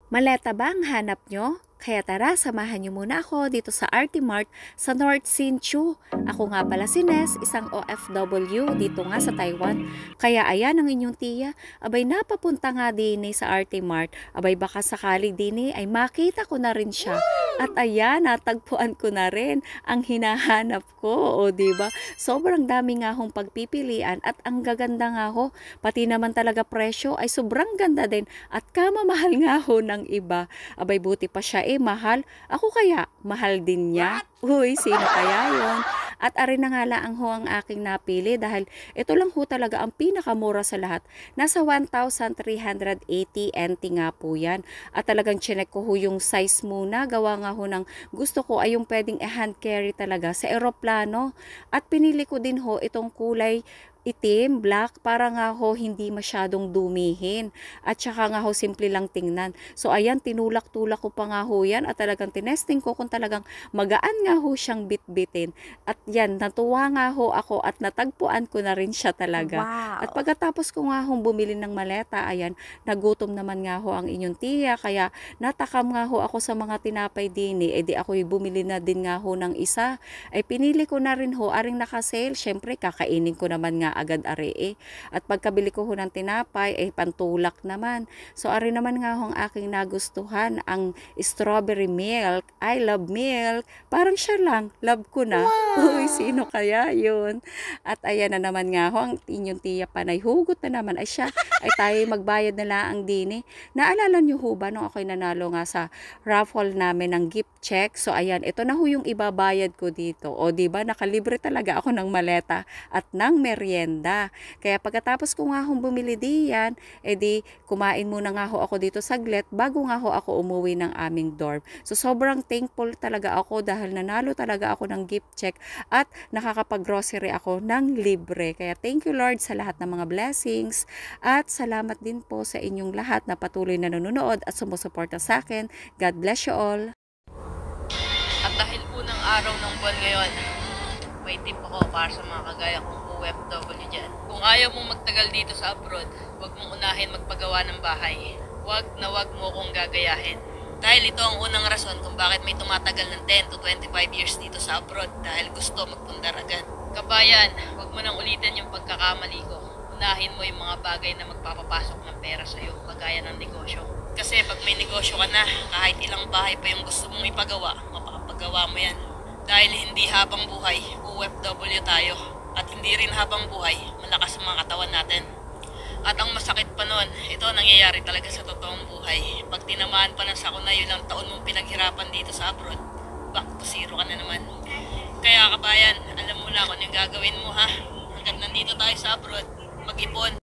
Maleta ba ang hanap nyo? Kaya tara, samahan nyo muna ako dito sa RT Mart sa North Sinchu. Ako nga pala si Nes, isang OFW dito nga sa Taiwan. Kaya ayan ang inyong tiya. Abay napapunta nga din sa RT Mart. Abay baka sakali din ay makita ko na rin siya. At ayan, natagpuan ko na rin ang hinahanap ko. O diba? Sobrang dami nga hong pagpipilian at ang gaganda nga ho. Pati naman talaga presyo ay sobrang ganda din at kamamahal nga ho ng iba. Abay buti pa siya mahal. Ako kaya, mahal din niya. Uy, sino kaya yon? At arin na nga lang ho ang aking napili dahil ito lang ho talaga ang pinakamura sa lahat. Nasa 1,380 NT nga po yan. At talagang chinek ko ho yung size muna. Gawa nga ho ng gusto ko ay yung pwedeng hand carry talaga sa eroplano. At pinili ko din ho itong kulay itim, black, para nga ho hindi masyadong dumihin. At saka nga ho simple lang tingnan. So ayan, tinulak-tulak ko pa nga ho yan at talagang tinesting ko kung talagang magaan nga ho siyang bitbitin. At yan, natuwa nga ho ako at natagpuan ko na rin siya talaga. Wow. At pagkatapos ko nga ho bumili ng maleta, ayan, nagutom naman nga ho ang inyong tiya. Kaya natakam nga ho ako sa mga tinapay din di ako'y bumili na din nga ho ng isa. Ay pinili ko na rin ho, aring naka-sale. Syempre, kakainin ko naman nga agad At pagkabili ko ho ng tinapay, pantulak naman. So, ari naman nga ho ang aking nagustuhan, ang strawberry milk. I love milk. Parang siya lang, love ko na. Wow. Uy, sino kaya yun? At ayan na naman nga ho, ang inyong tiya panay, hugot na naman. Ay siya, ay tayo magbayad na lang din Naalala nyo ho ba nung ako'y nanalo nga sa raffle namin ng gift check? So, ayan, ito na ho yung ibabayad ko dito. O, diba, nakalibre talaga ako ng maleta at ng merienda. Kaya pagkatapos ko nga hong bumili diyan, di kumain muna nga ho ako dito saglit bago nga ho ako umuwi ng aming dorm. So sobrang thankful talaga ako dahil nanalo talaga ako ng gift check at nakakapag-grocery ako ng libre. Kaya thank you Lord sa lahat ng mga blessings at salamat din po sa inyong lahat na patuloy na nanonood at sumusuporta sa akin. God bless you all. At dahil po ng araw ng buwan ngayon, may tip ako para sa mga kagaya kong OFW dyan. Kung ayaw mong magtagal dito sa abroad, huwag mong unahin magpagawa ng bahay. Huwag na huwag mo kong gagayahin. Dahil ito ang unang rason kung bakit may tumatagal ng 10 to 25 years dito sa abroad dahil gusto magpundar agad. Kabayan, huwag mo nang ulitin yung pagkakamali ko. Unahin mo yung mga bagay na magpapapasok ng pera sa'yo, kagaya ng negosyo. Kasi pag may negosyo ka na, kahit ilang bahay pa yung gusto mong ipagawa, mapapagawa mo yan. Dahil hindi habang buhay, OFW tayo. At hindi rin habang buhay, malakas ang mga katawan natin. At ang masakit pa nun, ito nangyayari talaga sa totoong buhay. Pag tinamaan pa ng sakuna yun ang taon mong pinaghirapan dito sa abroad, back to zero ka na naman. Kaya kabayan, alam mo na kung yung gagawin mo ha. Hanggang nandito tayo sa abroad, mag-ipon.